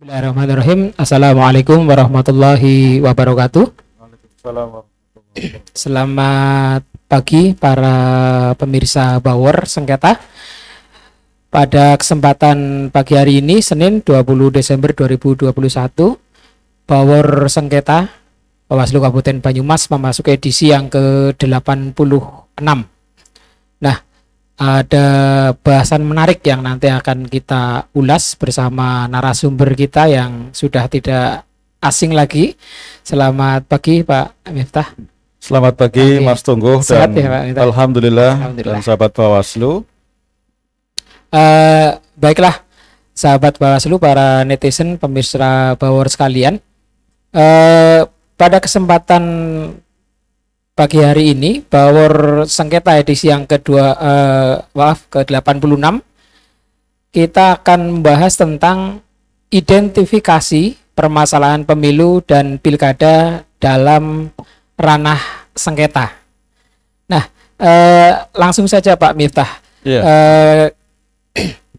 Bismillahirrahmanirrahim. Assalamualaikum warahmatullahi wabarakatuh. Waalaikumsalam warahmatullahi wabarakatuh. Selamat pagi para pemirsa Bawor Sengketa. Pada kesempatan pagi hari ini, Senin 20 Desember 2021, Bawor Sengketa Bawaslu Kabupaten Banyumas memasuki edisi yang ke-86. Nah, ada bahasan menarik yang nanti akan kita ulas bersama narasumber kita yang sudah tidak asing lagi. Selamat pagi Pak Miftah. Selamat pagi Mas Tunggu Sehat dan ya, Pak Miftah? Alhamdulillah Alhamdulillah. dan sahabat Bawaslu. Baiklah sahabat Bawaslu, para netizen, pemirsa Bawor sekalian. Pada kesempatan pagi hari ini, Bawor Sengketa edisi yang ke-86, kita akan membahas tentang identifikasi permasalahan pemilu dan pilkada dalam ranah sengketa. Nah, langsung saja Pak Miftah, Iya.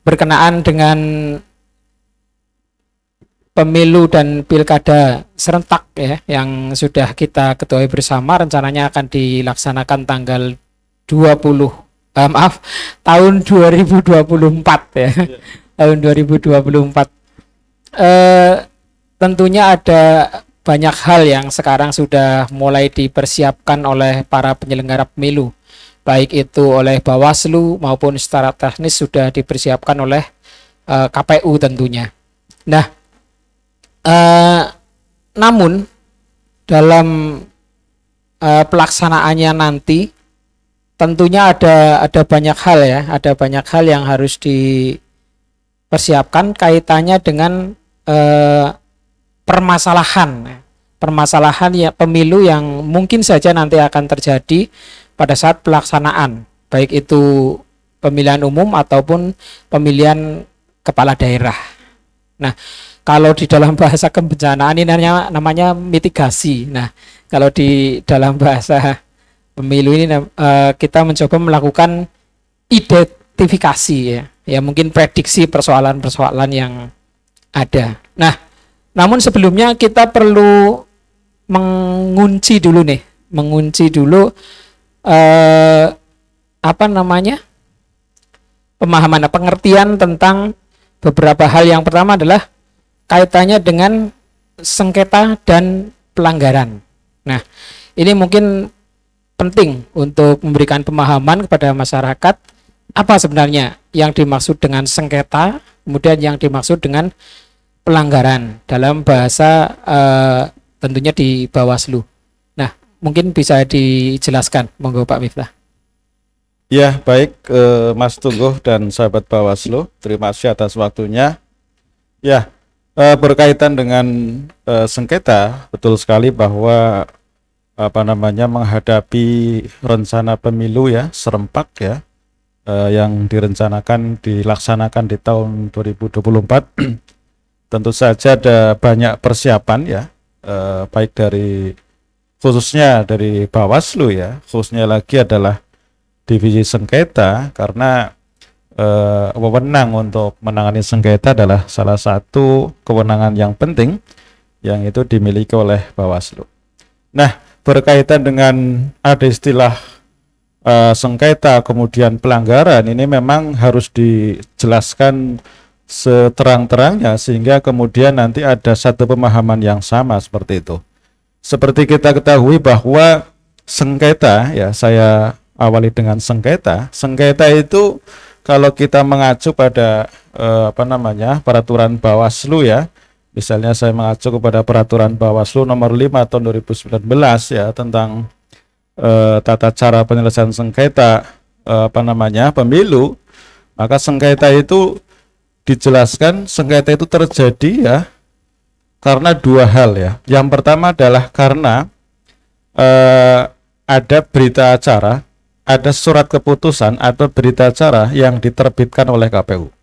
berkenaan dengan pemilu dan pilkada serentak ya, yang sudah kita ketahui bersama rencananya akan dilaksanakan tanggal 20 tahun 2024 ya. Tahun 2024. Tentunya ada banyak hal yang sekarang sudah mulai dipersiapkan oleh para penyelenggara pemilu, baik itu oleh Bawaslu maupun secara teknis sudah dipersiapkan oleh KPU tentunya. Nah, namun dalam pelaksanaannya nanti tentunya ada banyak hal ya, ada banyak hal yang harus dipersiapkan kaitannya dengan permasalahan ya pemilu yang mungkin saja nanti akan terjadi pada saat pelaksanaan, baik itu pemilihan umum ataupun pemilihan kepala daerah. Nah, kalau di dalam bahasa kebencanaan ini namanya mitigasi. Nah, kalau di dalam bahasa pemilu ini kita mencoba melakukan identifikasi ya. Ya mungkin prediksi persoalan-persoalan yang ada. Nah, namun sebelumnya kita perlu mengunci dulu pemahaman, pengertian tentang beberapa hal. Yang pertama adalah kaitannya dengan sengketa dan pelanggaran. Nah, ini mungkin penting untuk memberikan pemahaman kepada masyarakat apa sebenarnya yang dimaksud dengan sengketa, kemudian yang dimaksud dengan pelanggaran dalam bahasa tentunya di Bawaslu. Nah, mungkin bisa dijelaskan, monggo Pak Miftah. Ya, baik Mas Tunggu dan sahabat Bawaslu, terima kasih atas waktunya. Ya, berkaitan dengan sengketa, betul sekali bahwa menghadapi rencana pemilu ya serempak ya, yang dilaksanakan di tahun 2024. Tentu saja ada banyak persiapan ya, baik khususnya dari Bawaslu ya, khususnya lagi adalah divisi sengketa, karena wewenang untuk menangani sengketa adalah salah satu kewenangan yang penting yang itu dimiliki oleh Bawaslu. Nah, berkaitan dengan ada istilah sengketa kemudian pelanggaran, ini memang harus dijelaskan seterang-terangnya sehingga kemudian nanti ada satu pemahaman yang sama seperti itu. Seperti kita ketahui bahwa sengketa ya, saya awali dengan sengketa. Sengketa itu kalau kita mengacu pada peraturan Bawaslu ya, misalnya saya mengacu kepada peraturan Bawaslu nomor 5 tahun 2019 ya, tentang tata cara penyelesaian sengketa pemilu, maka sengketa itu dijelaskan sengketa itu terjadi ya karena dua hal ya. Yang pertama adalah karena ada berita acara, ada surat keputusan atau berita acara yang diterbitkan oleh KPU.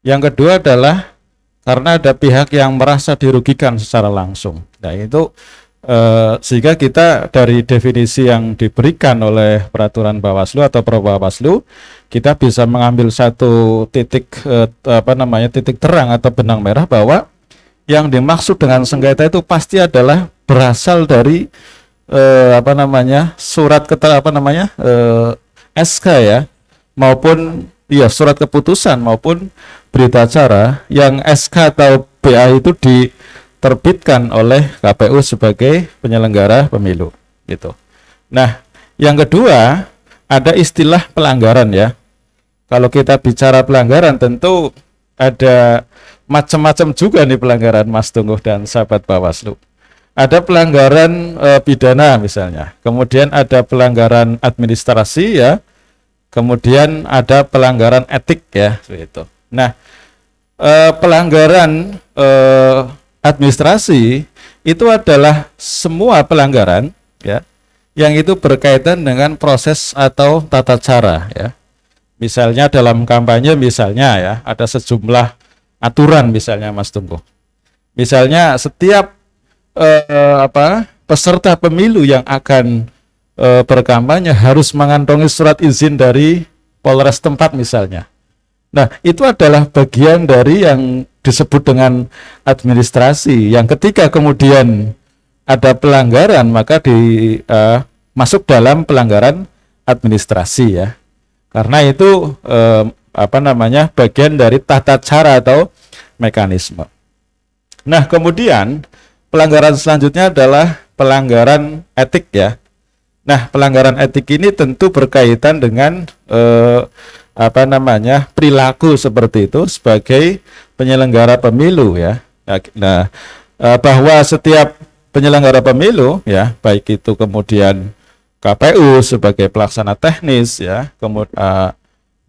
Yang kedua adalah karena ada pihak yang merasa dirugikan secara langsung. Nah, itu sehingga kita dari definisi yang diberikan oleh peraturan Bawaslu atau Perbawaslu, kita bisa mengambil satu titik titik terang atau benang merah bahwa yang dimaksud dengan sengketa itu pasti adalah berasal dari surat SK ya, maupun ya surat keputusan maupun berita acara yang SK atau BA itu diterbitkan oleh KPU sebagai penyelenggara pemilu gitu. Nah, yang kedua ada istilah pelanggaran ya. Kalau kita bicara pelanggaran tentu ada macam-macam juga nih pelanggaran, Mas Tungguh dan sahabat Bawaslu. Ada pelanggaran pidana misalnya, kemudian ada pelanggaran administrasi ya, kemudian ada pelanggaran etik ya, seperti itu. Nah, pelanggaran administrasi itu adalah semua pelanggaran ya, yang itu berkaitan dengan proses atau tata cara ya. Misalnya dalam kampanye misalnya ya, ada sejumlah aturan misalnya Mas Tunggu. Misalnya setiap peserta pemilu yang akan berkampanye harus mengantongi surat izin dari Polres tempat misalnya. Nah, itu adalah bagian dari yang disebut dengan administrasi, yang ketika kemudian ada pelanggaran maka masuk dalam pelanggaran administrasi ya. Karena itu bagian dari tata cara atau mekanisme. Nah, kemudian pelanggaran selanjutnya adalah pelanggaran etik ya. Nah, pelanggaran etik ini tentu berkaitan dengan perilaku seperti itu sebagai penyelenggara pemilu ya. Nah, bahwa setiap penyelenggara pemilu ya, baik itu kemudian KPU sebagai pelaksana teknis ya, kemudian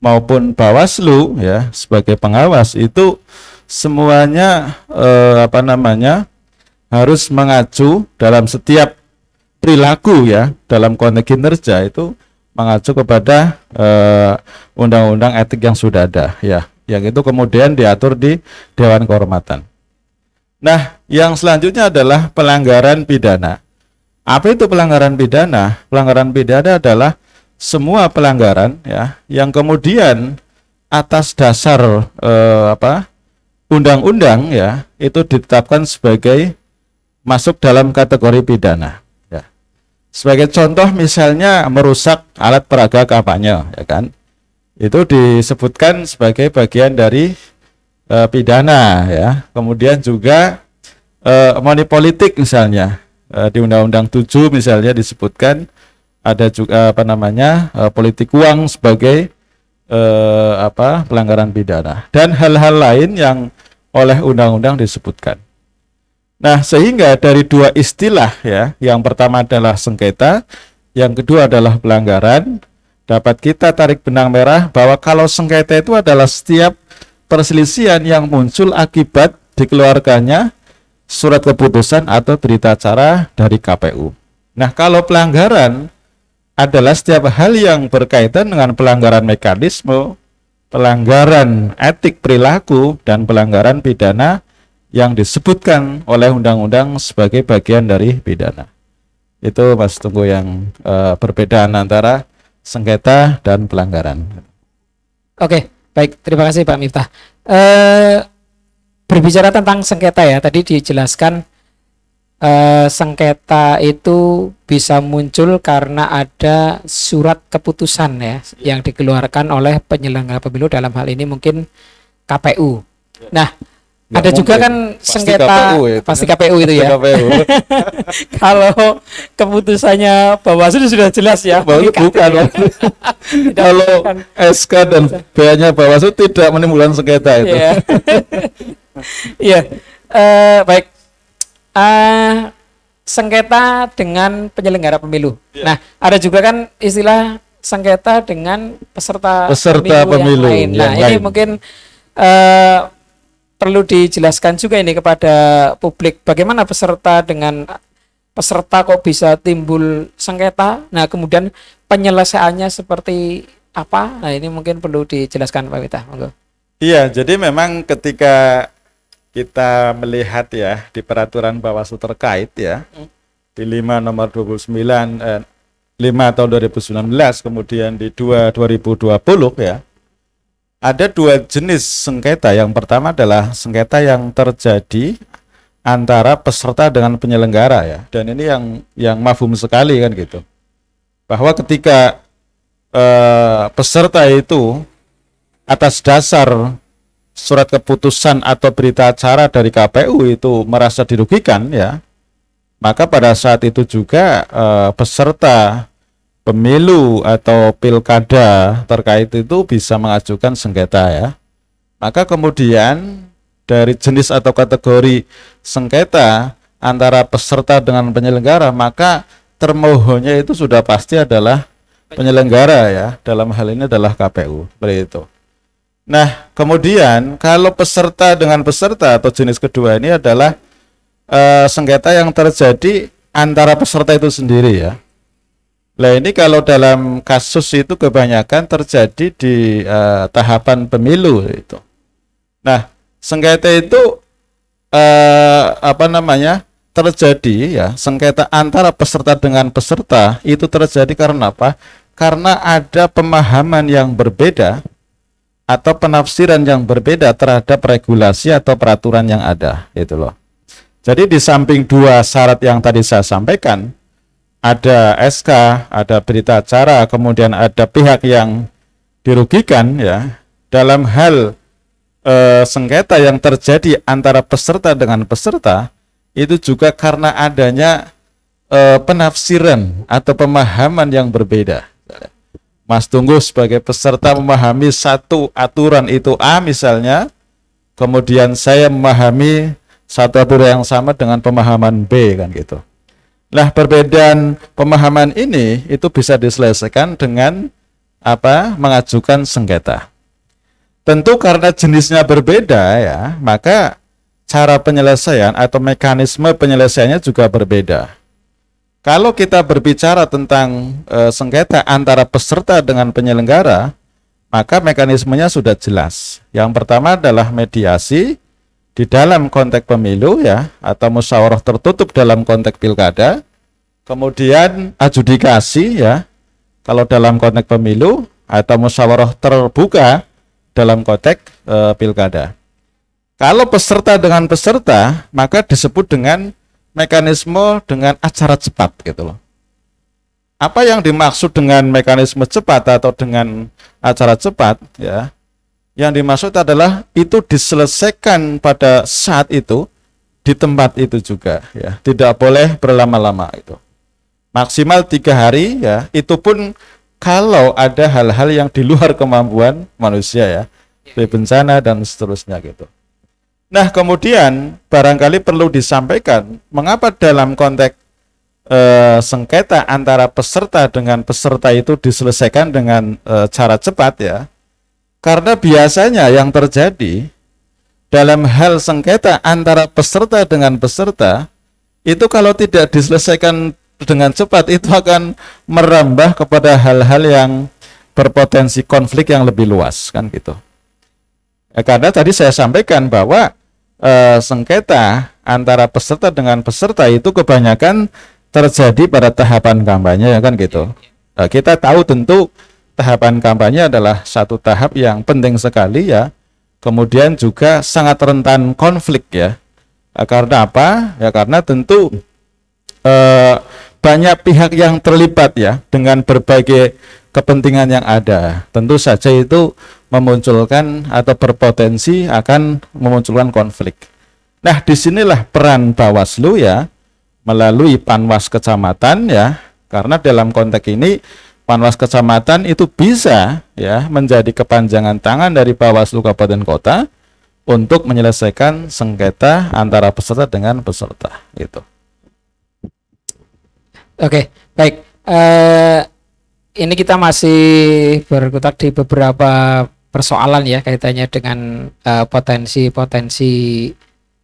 maupun Bawaslu ya sebagai pengawas, itu semuanya harus mengacu dalam setiap perilaku ya, dalam konteks kinerja itu mengacu kepada undang-undang etik yang sudah ada ya, yang itu kemudian diatur di Dewan Kehormatan. Nah, yang selanjutnya adalah pelanggaran pidana. Apa itu pelanggaran pidana? Pelanggaran pidana adalah semua pelanggaran ya yang kemudian atas dasar undang-undang ya itu ditetapkan sebagai masuk dalam kategori pidana ya. Sebagai contoh misalnya merusak alat peraga kampanye ya kan. Itu disebutkan sebagai bagian dari pidana ya. Kemudian juga money politik misalnya. Di Undang-Undang 7 misalnya disebutkan ada juga politik uang sebagai pelanggaran pidana dan hal-hal lain yang oleh undang-undang disebutkan. Nah, sehingga dari dua istilah ya, yang pertama adalah sengketa, yang kedua adalah pelanggaran, dapat kita tarik benang merah bahwa kalau sengketa itu adalah setiap perselisihan yang muncul akibat dikeluarkannya surat keputusan atau berita acara dari KPU. Nah, kalau pelanggaran adalah setiap hal yang berkaitan dengan pelanggaran mekanisme, pelanggaran etik perilaku, dan pelanggaran pidana yang disebutkan oleh undang-undang sebagai bagian dari pidana. Itu Mas Tunggu yang perbedaan antara sengketa dan pelanggaran. Oke, baik, terima kasih Pak Miftah. Berbicara tentang sengketa ya, tadi dijelaskan sengketa itu bisa muncul karena ada surat keputusan ya yang dikeluarkan oleh penyelenggara pemilu, dalam hal ini mungkin KPU. Nah, ada juga kan sengketa pasti KPU itu ya. KPU. Kalau keputusannya Bawaslu sudah jelas ya. Bukan. Kalau SK dan BA-nya Bawaslu tidak menimbulkan sengketa itu. Iya, baik. Sengketa dengan penyelenggara pemilu. Nah, ada juga kan istilah sengketa dengan peserta pemilu yang lain. Nah, ini mungkin perlu dijelaskan juga ini kepada publik, bagaimana peserta kok bisa timbul sengketa. Nah, kemudian penyelesaiannya seperti apa? Nah, ini mungkin perlu dijelaskan Pak Miftah. Iya, jadi memang ketika kita melihat ya di peraturan Bawaslu terkait ya di 5 nomor 29 5 tahun 2019, kemudian di 2 2020 ya, ada dua jenis sengketa. Yang pertama adalah sengketa yang terjadi antara peserta dengan penyelenggara ya. Dan ini yang mafhum sekali kan gitu. Bahwa ketika peserta itu atas dasar surat keputusan atau berita acara dari KPU itu merasa dirugikan ya, maka pada saat itu juga peserta pemilu atau pilkada terkait itu bisa mengajukan sengketa ya. Maka kemudian dari jenis atau kategori sengketa antara peserta dengan penyelenggara, maka termohonnya itu sudah pasti adalah penyelenggara ya, dalam hal ini adalah KPU, seperti itu. Nah, kemudian kalau peserta dengan peserta atau jenis kedua ini adalah sengketa yang terjadi antara peserta itu sendiri ya. Nah, ini kalau dalam kasus itu kebanyakan terjadi di tahapan pemilu itu. Nah, sengketa itu terjadi ya, sengketa antara peserta dengan peserta itu terjadi karena apa? Karena ada pemahaman yang berbeda atau penafsiran yang berbeda terhadap regulasi atau peraturan yang ada, gitu loh. Jadi di samping dua syarat yang tadi saya sampaikan, ada SK, ada berita acara, kemudian ada pihak yang dirugikan ya, dalam hal sengketa yang terjadi antara peserta dengan peserta, itu juga karena adanya penafsiran atau pemahaman yang berbeda. Mas Tunggu sebagai peserta memahami satu aturan itu A misalnya, kemudian saya memahami satu aturan yang sama dengan pemahaman B kan gitu. Nah, perbedaan pemahaman ini itu bisa diselesaikan dengan mengajukan sengketa. Tentu karena jenisnya berbeda ya, maka cara penyelesaian atau mekanisme penyelesaiannya juga berbeda. Kalau kita berbicara tentang sengketa antara peserta dengan penyelenggara, maka mekanismenya sudah jelas. Yang pertama adalah mediasi di dalam konteks pemilu ya, atau musyawarah tertutup dalam konteks pilkada. Kemudian adjudikasi ya, kalau dalam konteks pemilu, atau musyawarah terbuka dalam konteks pilkada. Kalau peserta dengan peserta, maka disebut dengan mekanisme dengan acara cepat gitu loh. Apa yang dimaksud dengan mekanisme cepat atau dengan acara cepat ya? Yang dimaksud adalah itu diselesaikan pada saat itu di tempat itu juga ya. Tidak boleh berlama-lama itu. Maksimal 3 hari ya. Itu pun kalau ada hal-hal yang di luar kemampuan manusia ya, seperti bencana dan seterusnya gitu. Nah, kemudian barangkali perlu disampaikan mengapa dalam konteks sengketa antara peserta dengan peserta itu diselesaikan dengan cara cepat ya. Karena biasanya yang terjadi dalam hal sengketa antara peserta dengan peserta itu kalau tidak diselesaikan dengan cepat itu akan merambah kepada hal-hal yang berpotensi konflik yang lebih luas kan gitu. Karena tadi saya sampaikan bahwa sengketa antara peserta dengan peserta itu kebanyakan terjadi pada tahapan kampanye ya kan gitu. Kita tahu tentu tahapan kampanye adalah satu tahap yang penting sekali ya. Kemudian juga sangat rentan konflik ya. Karena apa? Ya karena tentu banyak pihak yang terlibat ya dengan berbagai kepentingan yang ada. Tentu saja itu memunculkan atau berpotensi akan memunculkan konflik. Nah, disinilah peran Bawaslu ya, melalui Panwas Kecamatan ya, karena dalam konteks ini Panwas Kecamatan itu bisa ya menjadi kepanjangan tangan dari Bawaslu Kabupaten Kota untuk menyelesaikan sengketa antara peserta dengan peserta gitu. Oke, baik. Ini kita masih berkutat di beberapa persoalan ya kaitannya dengan potensi-potensi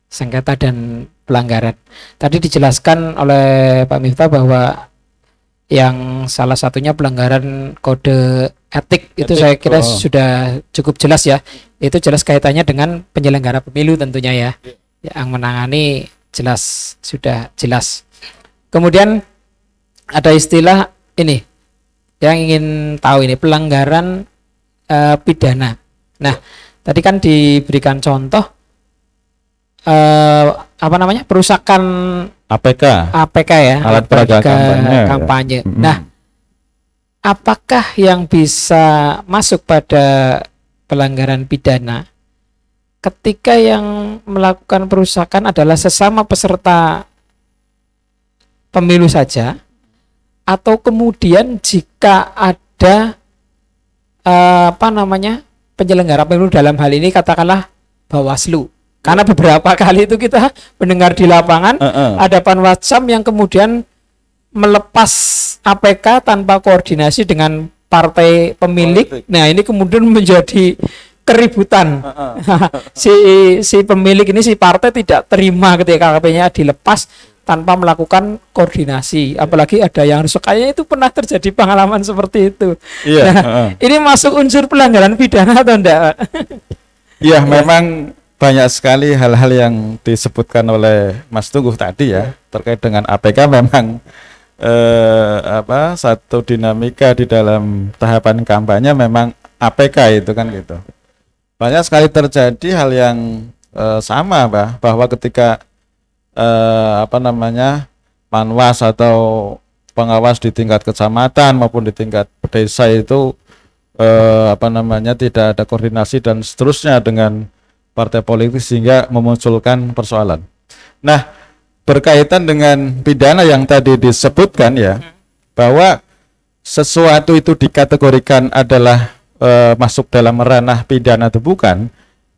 sengketa dan pelanggaran. Tadi dijelaskan oleh Pak Miftah bahwa yang salah satunya pelanggaran kode etik itu saya kira sudah cukup jelas ya. Itu jelas kaitannya dengan penyelenggara pemilu tentunya ya. Yang menangani jelas, sudah jelas. Kemudian ada istilah ini yang ingin tahu ini pelanggaran pidana. Nah, tadi kan diberikan contoh apa namanya, perusakan APK ya, alat peraga kampanye. kampanye. Nah, apakah yang bisa masuk pada pelanggaran pidana ketika yang melakukan perusakan adalah sesama peserta pemilu saja, atau kemudian jika ada apa namanya, penyelenggara pemilu, dalam hal ini katakanlah Bawaslu, karena beberapa kali itu kita mendengar di lapangan ada Panwascam yang kemudian melepas APK tanpa koordinasi dengan partai pemilik. Nah, ini kemudian menjadi keributan. si pemilik ini, si partai tidak terima ketika KP-nya dilepas tanpa melakukan koordinasi, apalagi ada yang rusak. Kayaknya itu pernah terjadi pengalaman seperti itu. Nah, ini masuk unsur pelanggaran pidana atau enggak? Iya, memang banyak sekali hal-hal yang disebutkan oleh Mas Tungguh tadi ya, terkait dengan APK. Memang satu dinamika di dalam tahapan kampanye memang APK itu kan gitu. Banyak sekali terjadi hal yang sama, bahwa ketika Panwas atau pengawas di tingkat kecamatan maupun di tingkat desa itu tidak ada koordinasi dan seterusnya dengan partai politik, sehingga memunculkan persoalan. Nah, berkaitan dengan pidana yang tadi disebutkan ya, bahwa sesuatu itu dikategorikan adalah masuk dalam ranah pidana atau bukan,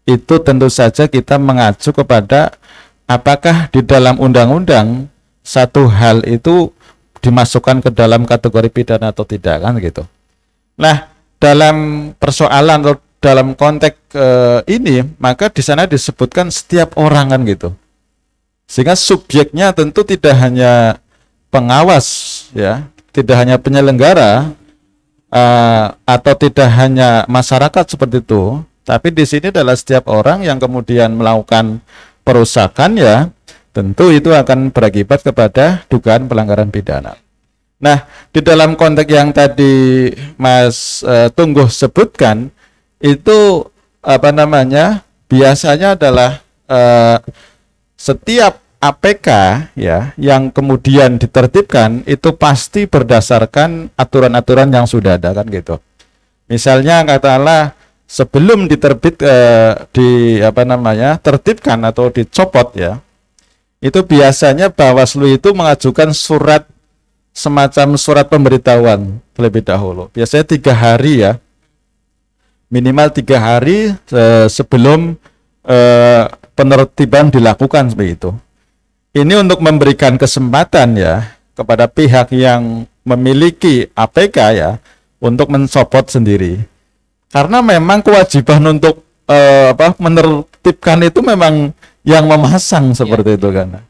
itu tentu saja kita mengacu kepada apakah di dalam undang-undang satu hal itu dimasukkan ke dalam kategori pidana atau tidak, kan gitu. Nah, dalam persoalan atau dalam konteks ini, maka di sana disebutkan setiap orang, kan gitu. Sehingga subjeknya tentu tidak hanya pengawas ya, tidak hanya penyelenggara atau tidak hanya masyarakat seperti itu, tapi di sini adalah setiap orang yang kemudian melakukan perusakan ya, tentu itu akan berakibat kepada dugaan pelanggaran pidana. Nah, di dalam konteks yang tadi Mas Tungguh sebutkan, itu biasanya adalah setiap APK ya yang kemudian ditertibkan itu pasti berdasarkan aturan-aturan yang sudah ada, kan gitu. Misalnya katakanlah sebelum tertibkan atau dicopot ya, itu biasanya Bawaslu itu mengajukan surat, semacam surat pemberitahuan terlebih dahulu. Biasanya 3 hari ya, minimal 3 hari sebelum penertiban dilakukan seperti itu. Ini untuk memberikan kesempatan ya kepada pihak yang memiliki APK ya untuk mencopot sendiri. Karena memang kewajiban untuk menertibkan itu memang yang memasang seperti itu kan.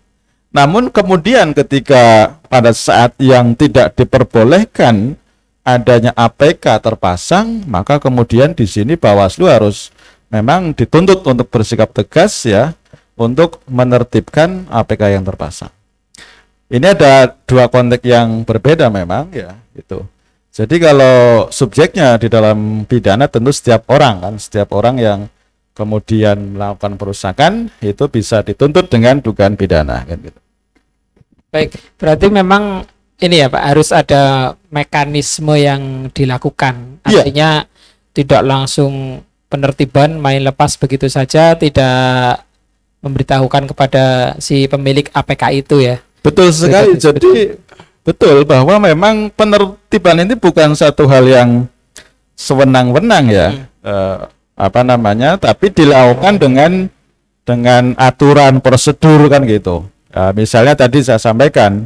Namun kemudian ketika pada saat yang tidak diperbolehkan adanya APK terpasang, maka kemudian di sini Bawaslu harus memang dituntut untuk bersikap tegas ya, untuk menertibkan APK yang terpasang. Ini ada 2 konteks yang berbeda memang ya, itu. Jadi kalau subjeknya di dalam pidana tentu setiap orang kan, setiap orang yang kemudian melakukan perusakan itu bisa dituntut dengan dugaan pidana kan gitu. Baik, berarti memang ini ya Pak, harus ada mekanisme yang dilakukan. Artinya tidak langsung penertiban main lepas begitu saja, tidak memberitahukan kepada si pemilik APK itu ya. Betul sekali. Jadi betul bahwa memang penertiban ini bukan satu hal yang sewenang-wenang ya, tapi dilakukan dengan aturan prosedur kan gitu. Misalnya tadi saya sampaikan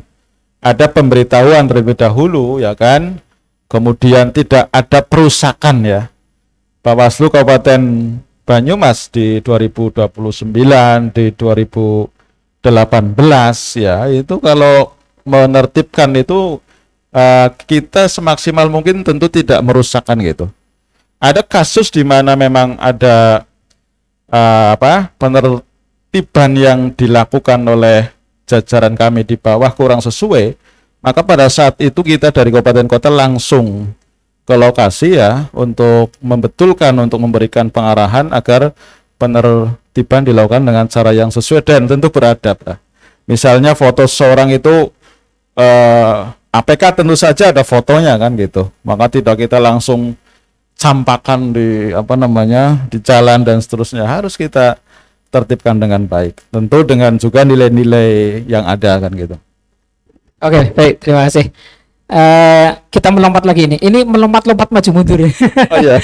ada pemberitahuan terlebih dahulu ya kan, kemudian tidak ada perusakan ya. Bawaslu Kabupaten Banyumas di 2029, di 2018 ya, itu kalau menertibkan itu kita semaksimal mungkin tentu tidak merusakkan gitu. Ada kasus di mana memang ada penertiban yang dilakukan oleh jajaran kami di bawah kurang sesuai, maka pada saat itu kita dari kabupaten kota langsung ke lokasi ya untuk membetulkan, untuk memberikan pengarahan agar penertiban dilakukan dengan cara yang sesuai dan tentu beradab lah. Misalnya foto seseorang itu APK tentu saja ada fotonya kan gitu. Maka tidak kita langsung campakan di di jalan dan seterusnya. Harus kita tertibkan dengan baik. Tentu dengan juga nilai-nilai yang ada kan gitu. Oke, baik, terima kasih. Kita melompat lagi ini. Ini melompat-lompat maju mundur ya. Oh iya.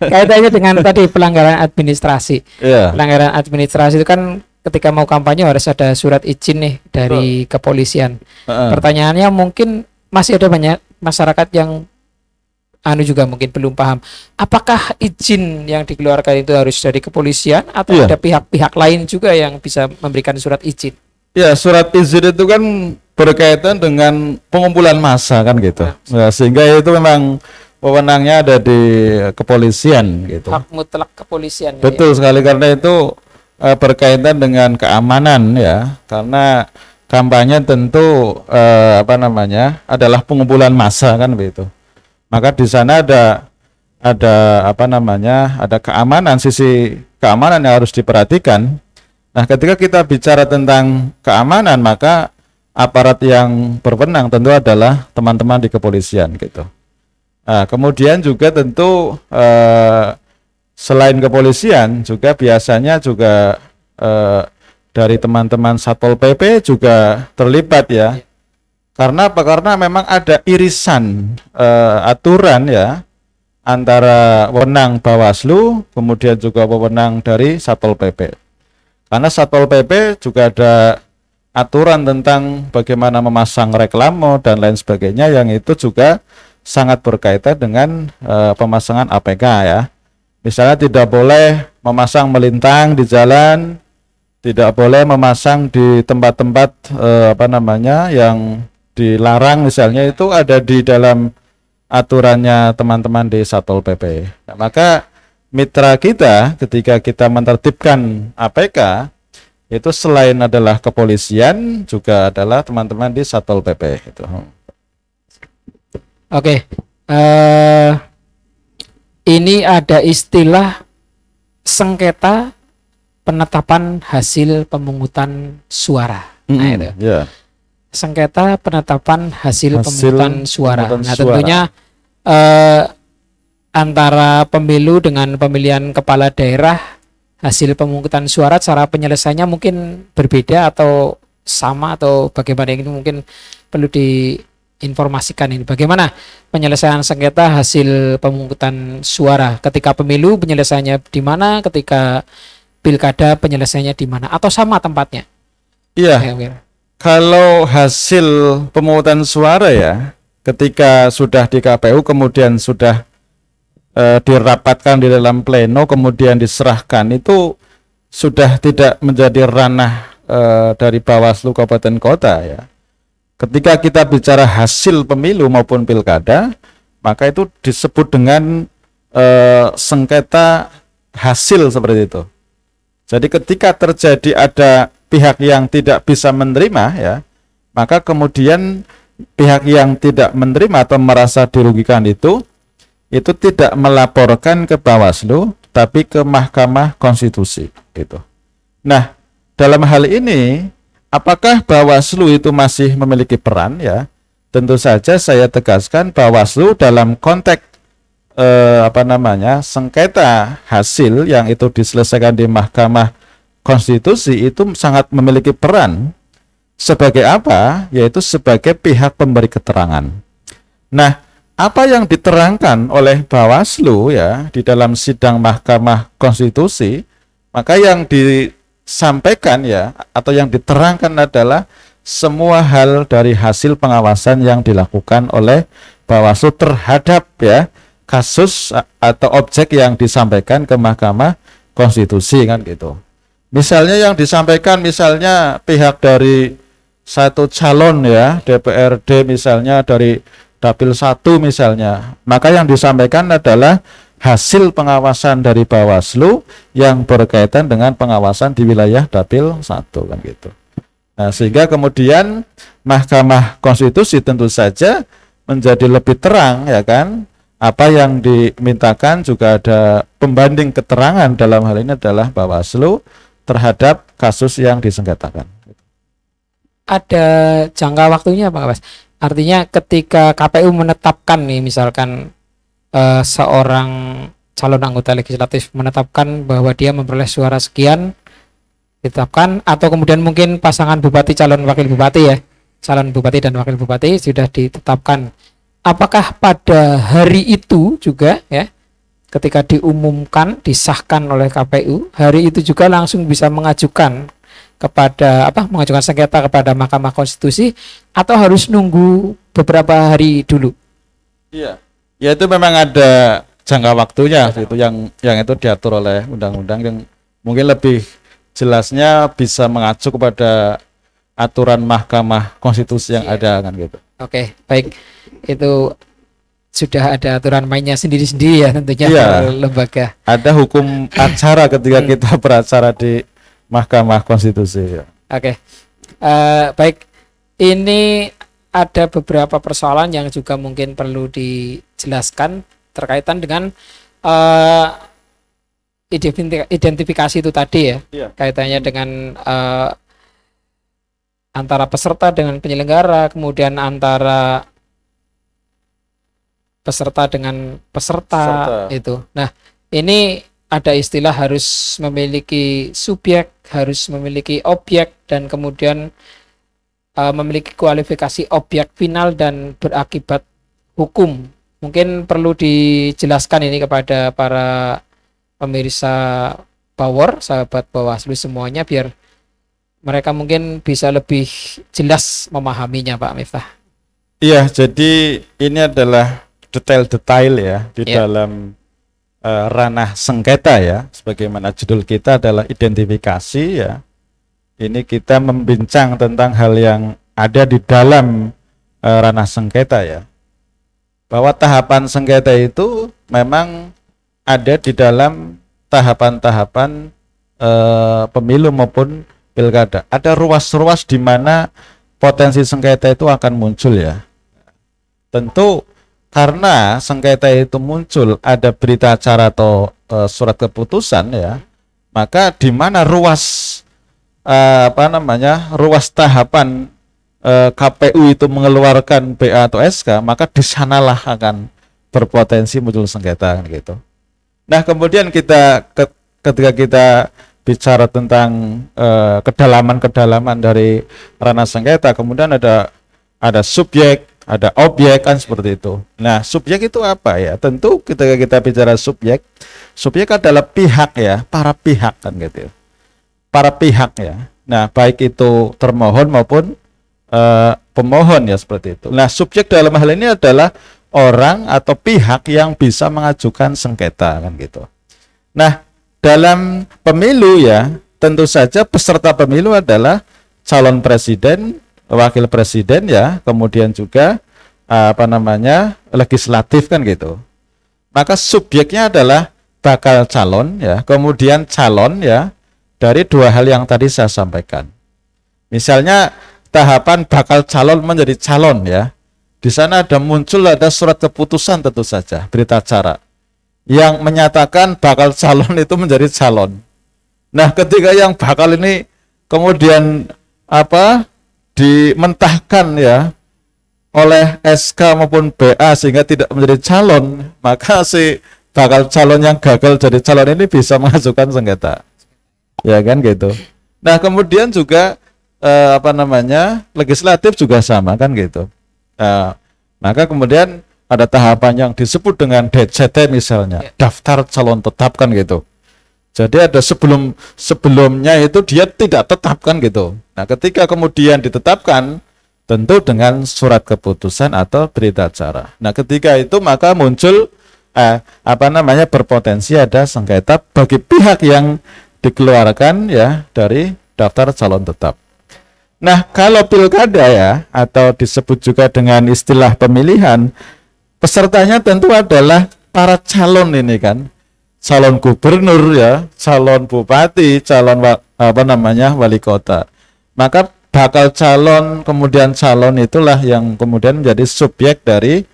Kaitannya dengan tadi pelanggaran administrasi. Iya. Pelanggaran administrasi itu kan ketika mau kampanye harus ada surat izin nih dari kepolisian. Pertanyaannya mungkin masih ada banyak masyarakat yang juga mungkin belum paham. Apakah izin yang dikeluarkan itu harus dari kepolisian atau ada pihak-pihak lain juga yang bisa memberikan surat izin? Ya, surat izin itu kan berkaitan dengan pengumpulan massa kan gitu. Nah, sehingga itu memang wewenangnya ada di kepolisian gitu. Hak mutlak kepolisian. Betul sekali, karena itu berkaitan dengan keamanan ya. Karena kampanye tentu adalah pengumpulan massa kan begitu. Maka di sana ada keamanan, sisi keamanan yang harus diperhatikan. Nah, ketika kita bicara tentang keamanan, maka aparat yang berwenang tentu adalah teman-teman di kepolisian gitu. Nah, kemudian juga tentu selain kepolisian juga biasanya juga dari teman-teman Satpol PP juga terlibat ya. Karena apa? Karena memang ada irisan aturan ya antara wewenang Bawaslu kemudian juga wewenang dari Satpol PP. Karena Satpol PP juga ada aturan tentang bagaimana memasang reklame dan lain sebagainya yang itu juga sangat berkaitan dengan pemasangan APK ya. Misalnya tidak boleh memasang melintang di jalan, tidak boleh memasang di tempat-tempat yang dilarang, misalnya itu ada di dalam aturannya teman-teman di Satpol PP. Nah, maka mitra kita ketika kita menertibkan APK itu selain adalah kepolisian juga adalah teman-teman di Satpol PP itu. Oke. Ini ada istilah sengketa penetapan hasil pemungutan suara. Nah, itu. Yeah. Sengketa penetapan hasil pemungutan suara. Nah, tentunya antara pemilu dengan pemilihan kepala daerah, hasil pemungutan suara cara penyelesaiannya mungkin berbeda atau sama atau bagaimana, ini mungkin perlu diinformasikan ini. Bagaimana penyelesaian sengketa hasil pemungutan suara ketika pemilu, penyelesaiannya di mana, ketika pilkada penyelesaiannya di mana, atau sama tempatnya? Iya. Kalau hasil pemungutan suara ya, ketika sudah di KPU kemudian sudah dirapatkan di dalam pleno kemudian diserahkan, itu sudah tidak menjadi ranah dari Bawaslu Kabupaten Kota ya. Ketika kita bicara hasil pemilu maupun pilkada, maka itu disebut dengan sengketa hasil seperti itu. Jadi ketika terjadi ada pihak yang tidak bisa menerima ya, maka kemudian pihak yang tidak menerima atau merasa dirugikan itu tidak melaporkan ke Bawaslu tapi ke Mahkamah Konstitusi gitu. Nah, dalam hal ini apakah Bawaslu itu masih memiliki peran ya? Tentu saja saya tegaskan Bawaslu dalam konteks sengketa hasil yang itu diselesaikan di Mahkamah Konstitusi itu sangat memiliki peran sebagai apa? Yaitu sebagai pihak pemberi keterangan. Nah, apa yang diterangkan oleh Bawaslu ya di dalam sidang Mahkamah Konstitusi, maka yang disampaikan ya atau yang diterangkan adalah semua hal dari hasil pengawasan yang dilakukan oleh Bawaslu terhadap ya kasus atau objek yang disampaikan ke Mahkamah Konstitusi kan gitu. Misalnya yang disampaikan misalnya pihak dari satu calon ya DPRD misalnya dari Dapil 1 misalnya, maka yang disampaikan adalah hasil pengawasan dari Bawaslu yang berkaitan dengan pengawasan di wilayah Dapil 1 kan gitu. Nah, sehingga kemudian Mahkamah Konstitusi tentu saja menjadi lebih terang ya kan, apa yang dimintakan juga ada pembanding keterangan, dalam hal ini adalah Bawaslu terhadap kasus yang disengketakan. Ada jangka waktunya Pak Kabas? Artinya ketika KPU menetapkan nih misalkan seorang calon anggota legislatif menetapkan bahwa dia memperoleh suara sekian, ditetapkan, atau kemudian mungkin pasangan bupati calon wakil bupati ya, calon bupati dan wakil bupati sudah ditetapkan. Apakah pada hari itu juga ya, ketika diumumkan, disahkan oleh KPU, hari itu juga langsung bisa mengajukan kepada mengajukan sengketa kepada Mahkamah Konstitusi, atau harus nunggu beberapa hari dulu? Iya, ya itu memang ada jangka waktunya itu yang itu diatur oleh undang-undang, yang mungkin lebih jelasnya bisa mengacu kepada aturan Mahkamah Konstitusi yang ada kan gitu. Oke, baik. Itu sudah ada aturan mainnya sendiri-sendiri ya tentunya lembaga. Ada hukum acara ketika kita beracara di Mahkamah Konstitusi. Oke. Baik. Ini ada beberapa persoalan yang juga mungkin perlu dijelaskan terkaitan dengan identifikasi itu tadi ya. Kaitannya dengan antara peserta dengan penyelenggara, kemudian antara peserta dengan peserta. Itu. Nah, ini ada istilah harus memiliki subjek, harus memiliki objek, dan kemudian memiliki kualifikasi objek final dan berakibat hukum. Mungkin perlu dijelaskan ini kepada para pemirsa Power, sahabat Bawaslu semuanya, biar mereka mungkin bisa lebih jelas memahaminya, Pak Miftah. Iya, jadi ini adalah detail-detail ya di dalam ranah sengketa ya. Sebagaimana judul kita adalah identifikasi ya. Ini kita membincang tentang hal yang ada di dalam ranah sengketa ya. Bahwa tahapan sengketa itu memang ada di dalam tahapan-tahapan pemilu maupun pilkada. Ada ruas-ruas di mana potensi sengketa itu akan muncul ya. Tentu karena sengketa itu muncul ada berita acara atau surat keputusan ya, maka di mana ruas ruas tahapan KPU itu mengeluarkan BA atau SK, maka di sanalah akan berpotensi muncul sengketa gitu. Nah, kemudian ketika kita bicara tentang kedalaman-kedalaman dari ranah sengketa, kemudian ada subjek, ada objek kan seperti itu. Nah, subjek itu apa ya? Tentu ketika kita bicara subjek adalah pihak ya, para pihak kan gitu. Para pihak ya. Nah, baik itu termohon maupun pemohon ya seperti itu. Nah, subjek dalam hal ini adalah orang atau pihak yang bisa mengajukan sengketa kan gitu. Nah, dalam pemilu ya, tentu saja peserta pemilu adalah calon presiden, wakil presiden ya, kemudian juga legislatif kan gitu. Maka subjeknya adalah bakal calon ya, kemudian calon ya, dari dua hal yang tadi saya sampaikan. Misalnya tahapan bakal calon menjadi calon ya. Di sana ada surat keputusan tentu saja, berita acara yang menyatakan bakal calon itu menjadi calon. Nah, ketika yang bakal ini kemudian dimentahkan ya oleh SK maupun BA sehingga tidak menjadi calon, maka si bakal calon yang gagal jadi calon ini bisa mengajukan sengketa. Ya kan gitu. Nah, kemudian juga legislatif juga sama kan gitu. Maka kemudian ada tahapan yang disebut dengan DCT misalnya, daftar calon tetap kan gitu. Jadi ada sebelumnya itu dia tidak tetapkan gitu. Nah, ketika kemudian ditetapkan tentu dengan surat keputusan atau berita acara. Nah, ketika itu maka muncul berpotensi ada sengketa bagi pihak yang dikeluarkan ya dari daftar calon tetap. Nah, kalau pilkada ya atau disebut juga dengan istilah pemilihan, pesertanya tentu adalah para calon ini kan, calon gubernur ya, calon bupati, calon wali kota. Maka bakal calon kemudian calon itulah yang kemudian menjadi subjek dari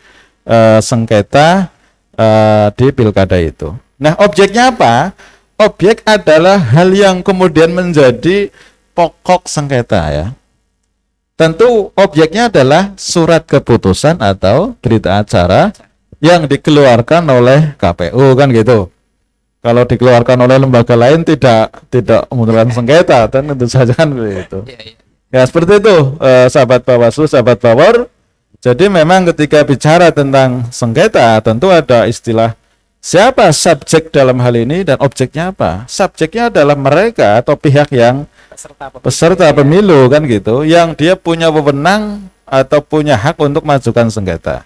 sengketa di pilkada itu. Nah, objeknya apa? Objek adalah hal yang kemudian menjadi pokok sengketa ya. Tentu objeknya adalah surat keputusan atau berita acara yang dikeluarkan oleh KPU kan gitu. Kalau dikeluarkan oleh lembaga lain tidak memunculkan sengketa, dan tentu saja kan begitu. Ya seperti itu, sahabat Bawaslu, sahabat Bawor. Jadi memang ketika bicara tentang sengketa, tentu ada istilah siapa subjek dalam hal ini dan objeknya apa. Subjeknya adalah mereka atau pihak yang peserta pemilu kan gitu, yang dia punya wewenang atau punya hak untuk mengajukan sengketa.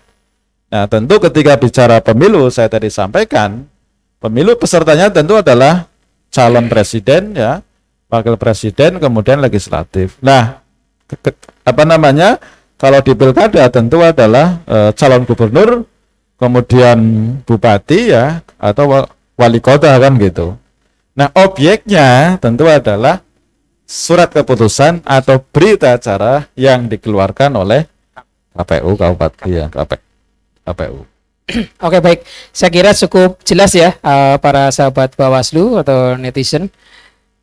Nah tentu ketika bicara pemilu, saya tadi sampaikan, pemilu pesertanya tentu adalah calon presiden ya, wakil presiden, kemudian legislatif. Nah, kalau di pilkada tentu adalah calon gubernur, kemudian bupati ya, atau wali kota kan gitu. Nah, objeknya tentu adalah surat keputusan atau berita acara yang dikeluarkan oleh KPU kabupaten ya, KPU. Oke, baik, saya kira cukup jelas ya para sahabat Bawaslu atau netizen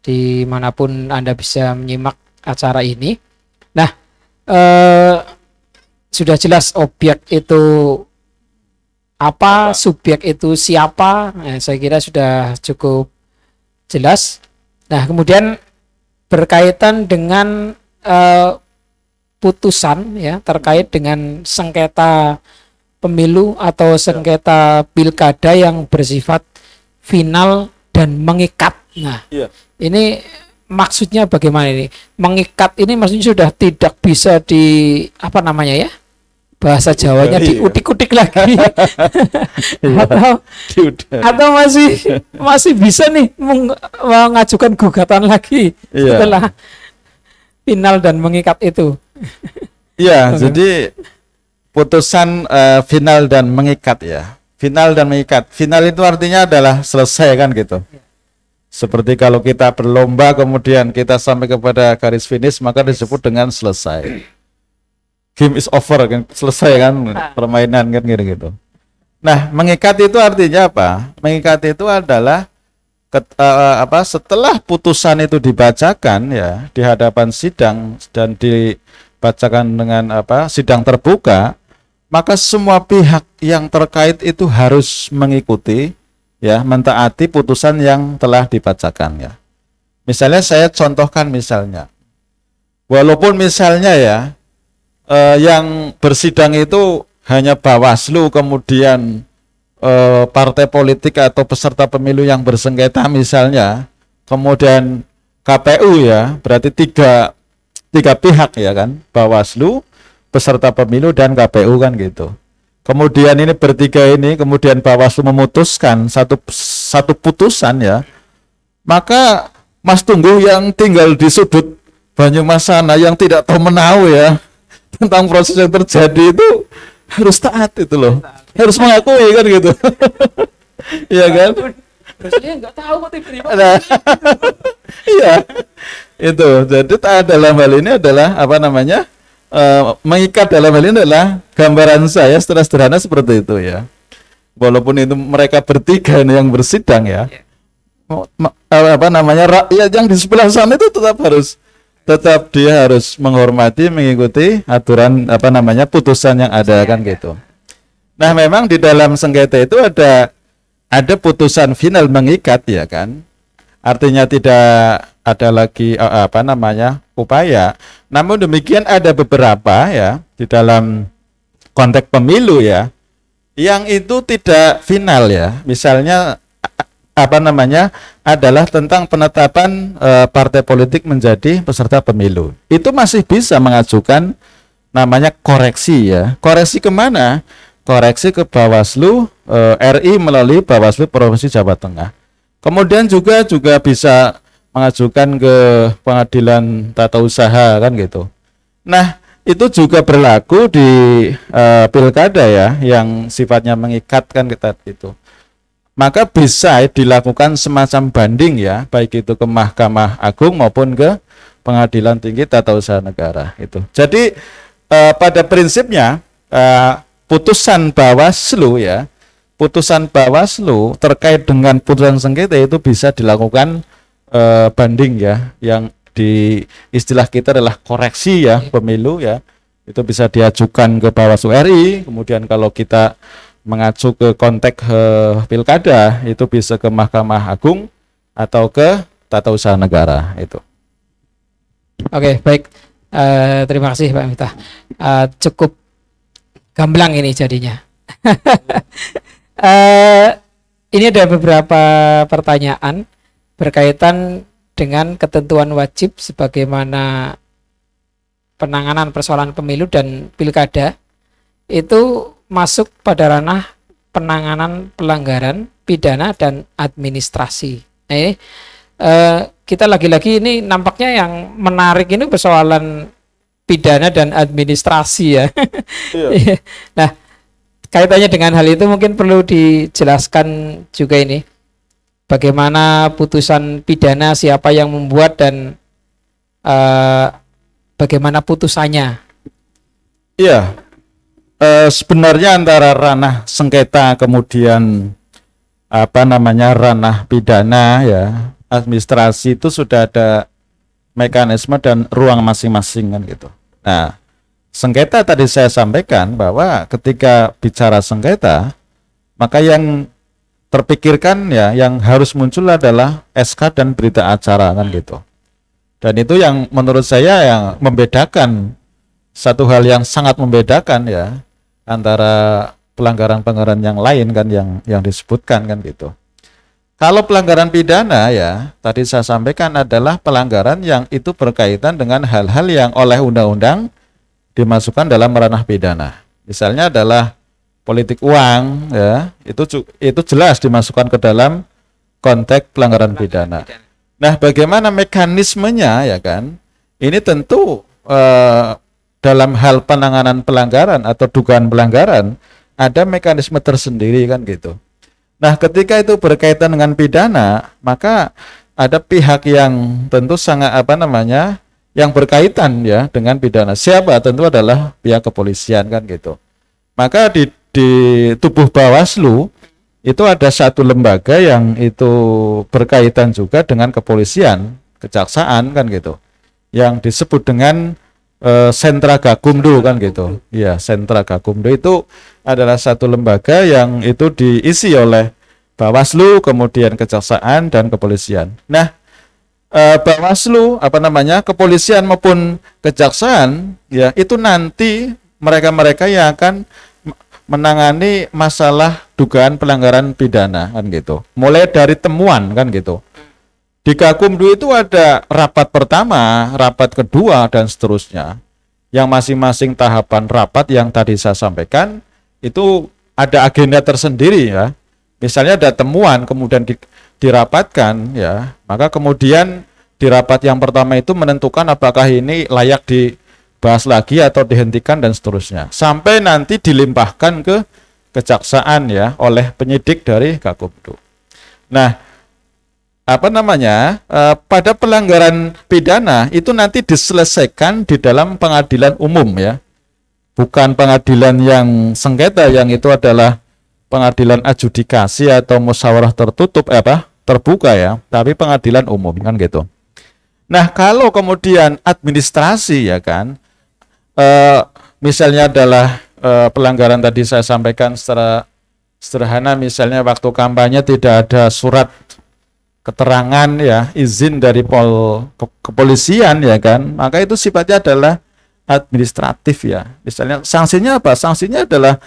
dimanapun Anda bisa menyimak acara ini. Nah, sudah jelas objek itu apa, subjek itu siapa, saya kira sudah cukup jelas. Nah, kemudian berkaitan dengan putusan ya terkait dengan sengketa pemilu atau sengketa pilkada yang bersifat final dan mengikat. Nah, ini maksudnya bagaimana ini? Mengikat ini maksudnya sudah tidak bisa bahasa Jawanya diutik-utik lagi atau masih bisa nih mengajukan gugatan lagi setelah final dan mengikat itu. Iya, jadi putusan final dan mengikat ya. Final dan mengikat. Final itu artinya adalah selesai kan gitu. Seperti kalau kita berlomba kemudian kita sampai kepada garis finish, maka disebut dengan selesai. Game is over kan, selesai kan permainan kan gitu. Nah, mengikat itu artinya apa? Mengikat itu adalah setelah putusan itu dibacakan ya di hadapan sidang dan dibacakan dengan sidang terbuka, maka semua pihak yang terkait itu harus mengikuti ya, mentaati putusan yang telah dibacakan ya. Misalnya saya contohkan misalnya, walaupun misalnya ya yang bersidang itu hanya Bawaslu, kemudian partai politik atau peserta pemilu yang bersengketa misalnya, kemudian KPU ya, berarti tiga pihak ya kan, Bawaslu, peserta pemilu dan KPU kan gitu. Kemudian ini bertiga ini, kemudian Bawaslu memutuskan satu putusan ya, maka Mas Tunggu yang tinggal di sudut Banyumas sana yang tidak tahu menahu ya tentang proses yang terjadi itu harus taat itu loh, harus mengakui kan gitu. Iya kan? Biasanya nggak tahu kok tiba-tiba. Nah, iya itu. Jadi taat dalam hal ini adalah mengikat dalam hal ini adalah gambaran saya secara sederhana seperti itu ya. Walaupun itu mereka bertiga ini yang bersidang ya, rakyat yang di sebelah sana itu tetap dia harus menghormati, mengikuti aturan putusan yang ada kan gitu. Nah, memang di dalam sengketa itu ada putusan final mengikat ya kan. Artinya tidak ada lagi upaya. Namun demikian ada beberapa ya di dalam konteks pemilu ya yang itu tidak final ya. Misalnya adalah tentang penetapan partai politik menjadi peserta pemilu. Itu masih bisa mengajukan namanya koreksi ya. Koreksi kemana? Koreksi ke Bawaslu RI melalui Bawaslu Provinsi Jawa Tengah. Kemudian juga bisa mengajukan ke Pengadilan Tata Usaha kan gitu. Nah, itu juga berlaku di pilkada ya yang sifatnya mengikat kan kita itu. Maka bisa dilakukan semacam banding ya, baik itu ke Mahkamah Agung maupun ke Pengadilan Tinggi Tata Usaha Negara itu. Jadi pada prinsipnya putusan Bawaslu ya, putusan Bawaslu terkait dengan putusan sengketa itu bisa dilakukan banding ya, yang di istilah kita adalah koreksi ya pemilu ya, itu bisa diajukan ke Bawaslu RI. Kemudian kalau kita mengacu ke konteks pilkada itu bisa ke Mahkamah Agung atau ke Tata Usaha Negara itu. Oke, baik. Terima kasih Pak Miftah. Cukup gamblang ini jadinya. Ini ada beberapa pertanyaan berkaitan dengan ketentuan wajib sebagaimana penanganan persoalan pemilu dan pilkada itu masuk pada ranah penanganan pelanggaran pidana dan administrasi. Nah, ini kita lagi-lagi ini nampaknya yang menarik ini persoalan pidana dan administrasi ya. Iya. Nah, kaitannya dengan hal itu mungkin perlu dijelaskan juga ini. Bagaimana putusan pidana, siapa yang membuat dan bagaimana putusannya? Iya, sebenarnya antara ranah sengketa kemudian ranah pidana ya, administrasi itu sudah ada mekanisme dan ruang masing-masing kan gitu. Nah, sengketa tadi saya sampaikan bahwa ketika bicara sengketa, maka yang terpikirkan ya, yang harus muncul adalah SK dan berita acara kan gitu. Dan itu yang menurut saya yang membedakan, satu hal yang sangat membedakan ya antara pelanggaran-pelanggaran yang lain kan yang disebutkan kan gitu. Kalau pelanggaran pidana ya tadi saya sampaikan adalah pelanggaran yang itu berkaitan dengan hal-hal yang oleh undang-undang dimasukkan dalam ranah pidana. Misalnya adalah politik uang ya, itu jelas dimasukkan ke dalam konteks pelanggaran pidana. Nah, bagaimana mekanismenya ya kan? Ini tentu dalam hal penanganan pelanggaran atau dugaan pelanggaran ada mekanisme tersendiri kan gitu. Nah, ketika itu berkaitan dengan pidana, maka ada pihak yang tentu sangat yang berkaitan ya dengan pidana. Siapa? Tentu adalah pihak kepolisian kan gitu. Maka di tubuh Bawaslu itu ada satu lembaga yang itu berkaitan juga dengan kepolisian, kejaksaan kan gitu, yang disebut dengan Sentra Gakumdu kan gitu. Ya, Sentra Gakumdu itu adalah satu lembaga yang itu diisi oleh Bawaslu, kemudian kejaksaan dan kepolisian. Nah, Bawaslu kepolisian maupun kejaksaan ya itu nanti mereka-mereka yang akan menangani masalah dugaan pelanggaran pidana kan gitu. Mulai dari temuan kan gitu. Di Gakumdu itu ada rapat pertama, rapat kedua dan seterusnya. Yang masing-masing tahapan rapat yang tadi saya sampaikan itu ada agenda tersendiri ya. Misalnya ada temuan kemudian dirapatkan ya, maka kemudian di rapat yang pertama itu menentukan apakah ini layak dibahas lagi atau dihentikan dan seterusnya. Sampai nanti dilimpahkan ke kejaksaan ya oleh penyidik dari Gakumdu. Nah, pada pelanggaran pidana itu nanti diselesaikan di dalam pengadilan umum ya. Bukan pengadilan yang sengketa yang itu adalah pengadilan adjudikasi atau musyawarah terbuka ya, tapi pengadilan umum kan gitu. Nah, kalau kemudian administrasi ya kan, misalnya adalah pelanggaran tadi saya sampaikan secara sederhana, misalnya waktu kampanye tidak ada surat keterangan ya, izin dari kepolisian ya kan, maka itu sifatnya adalah administratif ya. Misalnya sanksinya apa? Sanksinya adalah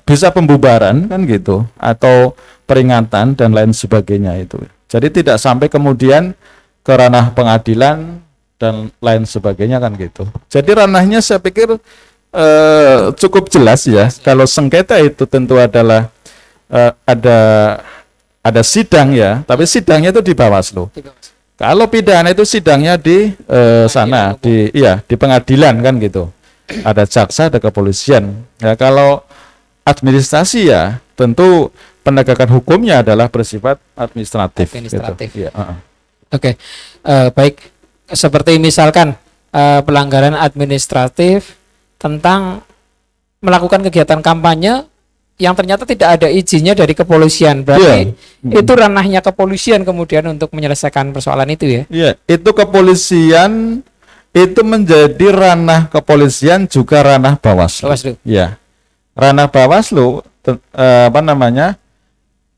bisa pembubaran kan gitu, atau peringatan dan lain sebagainya itu. Jadi tidak sampai kemudian ke ranah pengadilan dan lain sebagainya kan gitu. Jadi ranahnya saya pikir cukup jelas ya. Kalau sengketa itu tentu adalah ada sidang ya, tapi sidangnya itu di Bawaslu. Kalau pidana itu sidangnya di di pengadilan kan gitu. Ada jaksa, ada kepolisian. Ya, kalau administrasi ya tentu penegakan hukumnya adalah bersifat administratif. Gitu. Ya, Oke, baik. Seperti misalkan pelanggaran administratif tentang melakukan kegiatan kampanye yang ternyata tidak ada izinnya dari kepolisian. Berarti itu ranahnya kepolisian kemudian untuk menyelesaikan persoalan itu ya. Iya, itu kepolisian, itu menjadi ranah kepolisian juga ranah Bawaslu. Iya. Ranah Bawaslu apa namanya?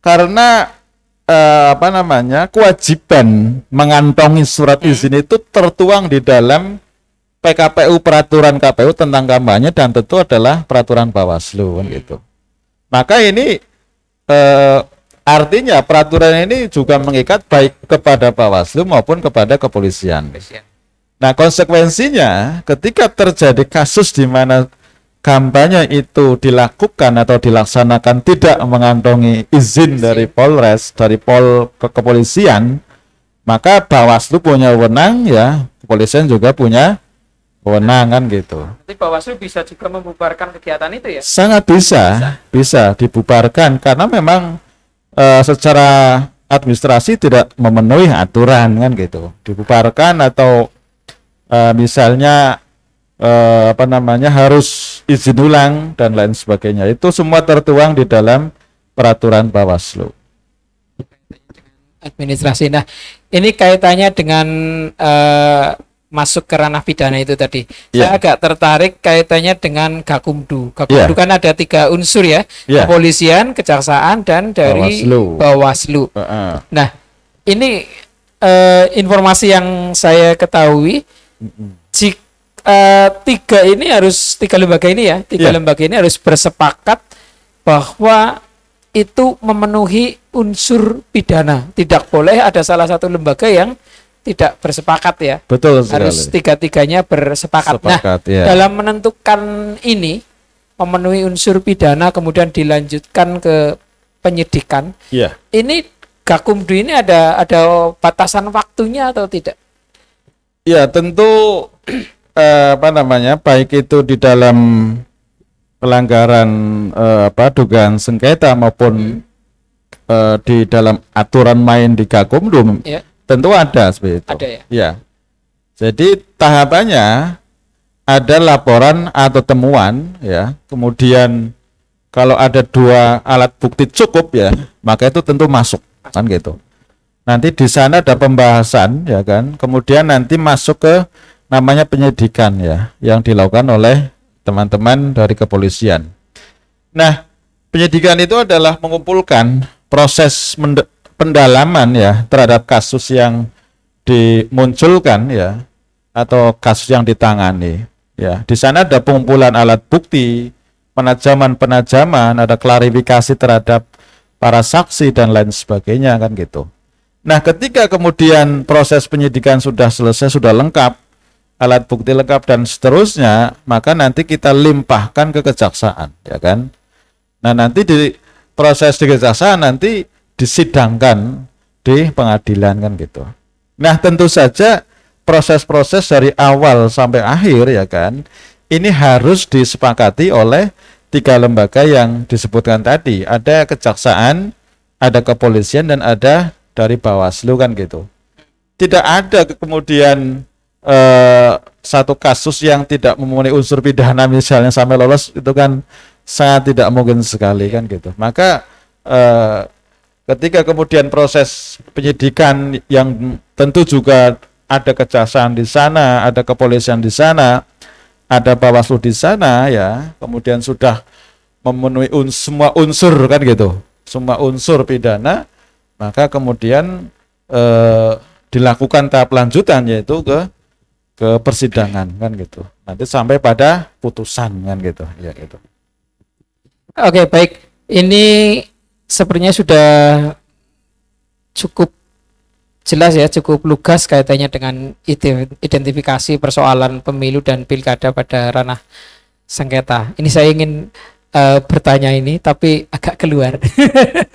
Karena apa namanya? Kewajiban mengantongi surat izin itu tertuang di dalam PKPU, peraturan KPU tentang kampanye, dan tentu adalah peraturan Bawaslu kan gitu. Maka ini artinya peraturan ini juga mengikat baik kepada Bawaslu maupun kepada kepolisian. Nah, konsekuensinya ketika terjadi kasus di mana kampanye itu dilakukan atau dilaksanakan tidak mengantongi izin dari Polres, dari kepolisian, maka Bawaslu punya wewenang ya, kepolisian juga punya kewenangan gitu. Jadi Bawaslu bisa juga membubarkan kegiatan itu ya? Sangat bisa dibubarkan karena memang secara administrasi tidak memenuhi aturan kan gitu. Dibubarkan atau misalnya apa namanya harus izin ulang dan lain sebagainya. Itu semua tertuang di dalam peraturan Bawaslu. Administrasi. Nah, ini kaitannya dengan masuk ke ranah pidana itu tadi. Saya agak tertarik kaitannya dengan Gakumdu. Gakumdu kan ada 3 unsur ya, kepolisian, kejaksaan, dan dari Bawaslu. Nah, ini informasi yang saya ketahui, tiga lembaga ini ya, lembaga ini harus bersepakat bahwa itu memenuhi unsur pidana. Tidak boleh ada salah satu lembaga yang tidak bersepakat ya. Betul sekali. Harus tiga-tiganya bersepakat. Dalam menentukan ini memenuhi unsur pidana kemudian dilanjutkan ke penyidikan. Ini Gakumdu ini ada batasan waktunya atau tidak? Ya, tentu apa namanya, baik itu di dalam pelanggaran dugaan sengketa maupun di dalam aturan main di Gakumdu. Tentu ada seperti itu. Ada ya? Ya. Jadi tahapannya ada laporan atau temuan ya. Kemudian kalau ada 2 alat bukti cukup ya, maka itu tentu masuk kan gitu. Nanti di sana ada pembahasan ya kan. Kemudian nanti masuk ke namanya penyidikan ya, yang dilakukan oleh teman-teman dari kepolisian. Nah, penyidikan itu adalah mengumpulkan proses pendalaman ya terhadap kasus yang dimunculkan ya, atau kasus yang ditangani ya. Di sana ada pengumpulan alat bukti, penajaman, ada klarifikasi terhadap para saksi dan lain sebagainya kan gitu. Nah, ketika kemudian proses penyidikan sudah selesai, sudah lengkap, alat bukti lengkap dan seterusnya, maka nanti kita limpahkan ke kejaksaan ya kan. Nah, nanti di proses di kejaksaan nanti disidangkan di pengadilan kan gitu. Nah, tentu saja proses-proses dari awal sampai akhir ya kan, ini harus disepakati oleh 3 lembaga yang disebutkan tadi. Ada kejaksaan, ada kepolisian, dan ada dari Bawaslu kan gitu. Tidak ada kemudian satu kasus yang tidak memenuhi unsur pidana misalnya sampai lolos, itu kan sangat tidak mungkin sekali kan gitu. Maka ketika kemudian proses penyidikan yang tentu juga ada kejaksaan di sana, ada kepolisian di sana, ada Bawaslu di sana ya, kemudian sudah memenuhi semua unsur kan gitu, semua unsur pidana, maka kemudian dilakukan tahap lanjutan yaitu ke persidangan kan gitu. Nanti sampai pada putusan kan gitu ya gitu. Oke, baik. Ini sepertinya sudah cukup jelas ya, cukup lugas kaitannya dengan identifikasi persoalan pemilu dan pilkada pada ranah sengketa. Ini saya ingin bertanya ini, tapi agak keluar.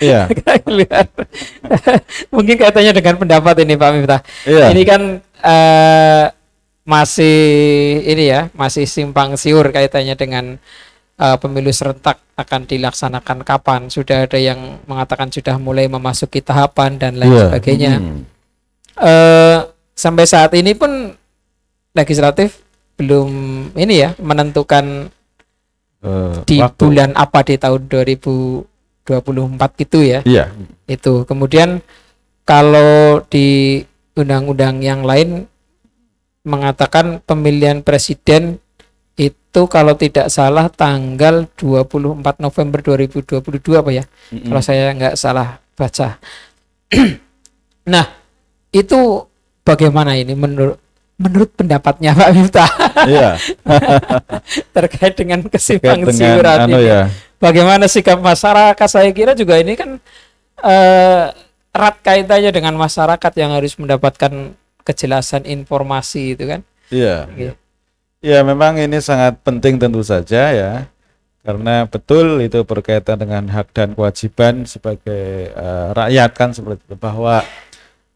Iya. Agak keluar. Mungkin kaitannya dengan pendapat ini Pak Miftah. Iya. Ini kan masih simpang siur kaitannya dengan pemilu serentak akan dilaksanakan kapan. Sudah ada yang mengatakan sudah mulai memasuki tahapan dan lain sebagainya. Sampai saat ini pun legislatif belum menentukan di waktu. bulan apa di tahun 2024 itu ya. Iya. Itu. Kemudian kalau di undang-undang yang lain mengatakan pemilihan presiden itu kalau tidak salah tanggal 24 November 2022 apa ya? Kalau saya nggak salah baca. Nah, itu bagaimana ini menurut pendapatnya Pak Miftah Iya. terkait dengan kesimpang Terkait dengan siuran ini? ya. Bagaimana sikap masyarakat? Saya kira juga ini kan erat kaitannya dengan masyarakat yang harus mendapatkan kejelasan informasi itu kan. Iya. Oke. Ya, memang ini sangat penting tentu saja ya. Karena betul itu berkaitan dengan hak dan kewajiban sebagai rakyat kan seperti itu, bahwa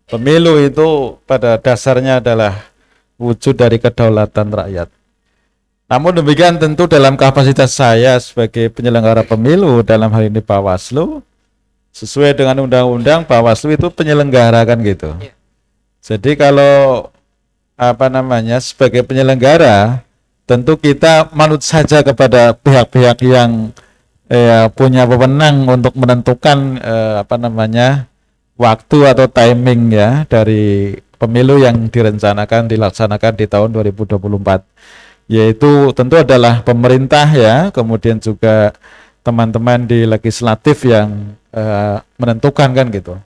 pemilu itu pada dasarnya adalah wujud dari kedaulatan rakyat. Namun demikian tentu dalam kapasitas saya sebagai penyelenggara pemilu, dalam hal ini Bawaslu, sesuai dengan undang-undang Bawaslu itu penyelenggara kan gitu. Iya. Jadi kalau sebagai penyelenggara tentu kita manut saja kepada pihak-pihak yang punya wewenang untuk menentukan waktu atau timing ya dari pemilu yang dilaksanakan di tahun 2024, yaitu tentu adalah pemerintah ya, kemudian juga teman-teman di legislatif yang menentukan kan gitu.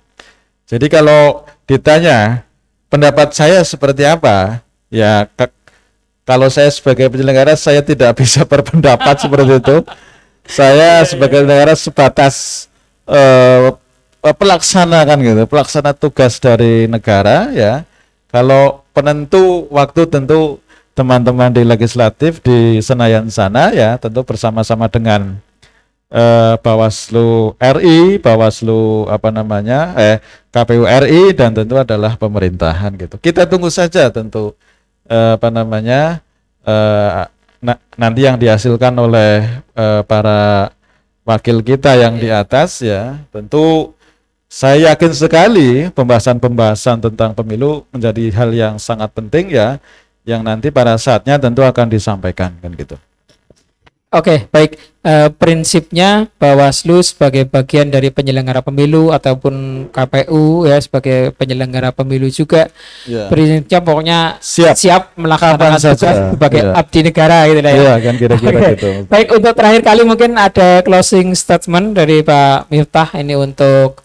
Jadi kalau ditanya pendapat saya seperti apa, ya kalau saya sebagai penyelenggara saya tidak bisa berpendapat seperti itu. Saya sebagai penyelenggara sebatas pelaksana kan gitu, pelaksana tugas dari negara ya. Kalau penentu waktu tentu teman-teman di legislatif di Senayan sana ya, tentu bersama-sama dengan Bawaslu RI, Bawaslu KPU RI, dan tentu adalah pemerintahan gitu. Kita tunggu saja tentu nanti yang dihasilkan oleh para wakil kita yang di atas ya. Tentu saya yakin sekali pembahasan-pembahasan tentang pemilu menjadi hal yang sangat penting ya, yang nanti pada saatnya tentu akan disampaikan kan gitu. Oke, baik. Prinsipnya Bawaslu sebagai bagian dari penyelenggara pemilu ataupun KPU ya sebagai penyelenggara pemilu juga, Ya. prinsipnya pokoknya siap melaksanakan Kapan tugas saja. sebagai Ya. abdi negara gitu ya. Iya kan kira-kira Oke. gitu. Baik, untuk terakhir kali mungkin ada closing statement dari Pak Miftah ini untuk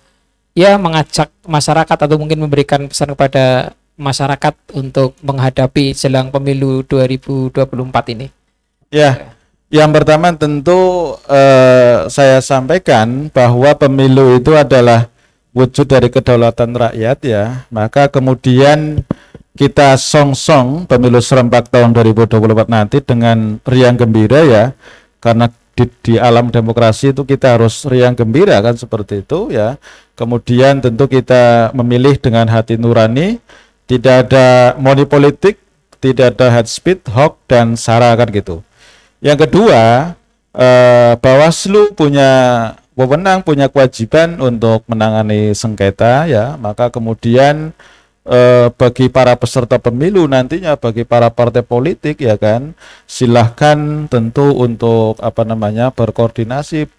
ya mengajak masyarakat atau mungkin memberikan pesan kepada masyarakat untuk menghadapi jelang pemilu 2024 ini. Ya. Yang pertama tentu saya sampaikan bahwa pemilu itu adalah wujud dari kedaulatan rakyat ya. Maka kemudian kita songsong pemilu serentak tahun 2024 nanti dengan riang gembira ya. Karena di alam demokrasi itu kita harus riang gembira kan seperti itu ya. Kemudian tentu kita memilih dengan hati nurani, tidak ada money politik, tidak ada hate speech, hoax dan sara kan gitu. Yang kedua, Bawaslu punya wewenang, punya kewajiban untuk menangani sengketa ya. Maka kemudian bagi para peserta pemilu nantinya, bagi para partai politik ya kan, silahkan tentu untuk berkoordinasi,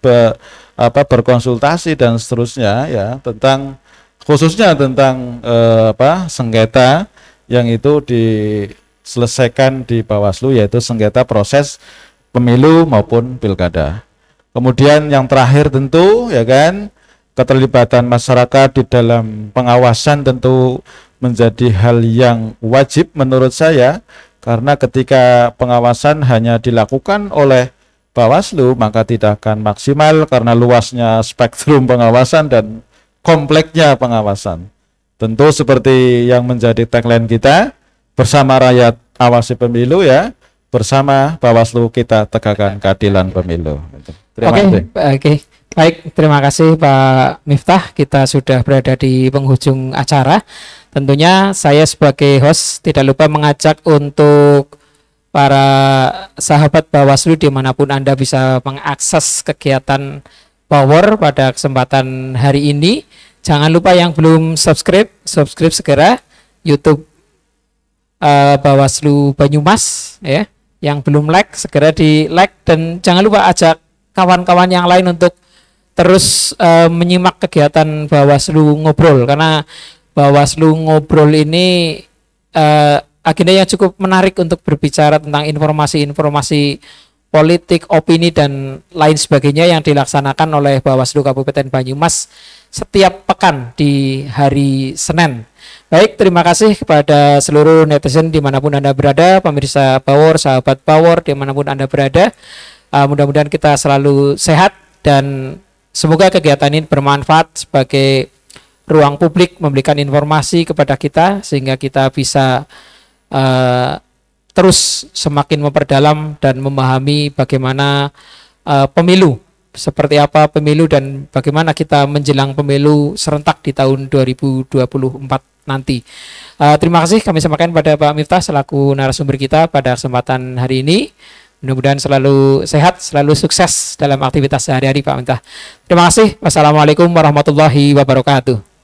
berkonsultasi dan seterusnya ya tentang khususnya tentang sengketa yang itu diselesaikan di Bawaslu, yaitu sengketa proses pemilu maupun pilkada. Kemudian yang terakhir tentu ya kan, keterlibatan masyarakat di dalam pengawasan tentu menjadi hal yang wajib menurut saya, karena ketika pengawasan hanya dilakukan oleh Bawaslu maka tidak akan maksimal karena luasnya spektrum pengawasan dan kompleksnya pengawasan. Tentu seperti yang menjadi tagline kita, bersama rakyat awasi pemilu ya, bersama Bawaslu kita tegakkan keadilan pemilu. Terima kasih. Oke, baik. Terima kasih Pak Miftah. Kita sudah berada di penghujung acara. Tentunya saya sebagai host tidak lupa mengajak untuk para sahabat Bawaslu dimanapun Anda bisa mengakses kegiatan Power pada kesempatan hari ini. Jangan lupa yang belum subscribe segera YouTube Bawaslu Banyumas ya. Yang belum like segera di like, dan jangan lupa ajak kawan-kawan yang lain untuk terus menyimak kegiatan Bawaslu Ngobrol, karena Bawaslu Ngobrol ini agenda yang cukup menarik untuk berbicara tentang informasi-informasi politik, opini, dan lain sebagainya yang dilaksanakan oleh Bawaslu Kabupaten Banyumas setiap pekan di hari Senin. Baik, terima kasih kepada seluruh netizen dimanapun Anda berada, pemirsa Bawor, sahabat Bawor dimanapun Anda berada. Mudah-mudahan kita selalu sehat dan semoga kegiatan ini bermanfaat sebagai ruang publik, memberikan informasi kepada kita sehingga kita bisa terus semakin memperdalam dan memahami bagaimana pemilu, seperti apa pemilu, dan bagaimana kita menjelang pemilu serentak di tahun 2024 nanti. Terima kasih kami sampaikan pada Pak Miftah selaku narasumber kita pada kesempatan hari ini. Mudah-mudahan selalu sehat, selalu sukses dalam aktivitas sehari-hari Pak Miftah. Terima kasih. Wassalamualaikum warahmatullahi wabarakatuh.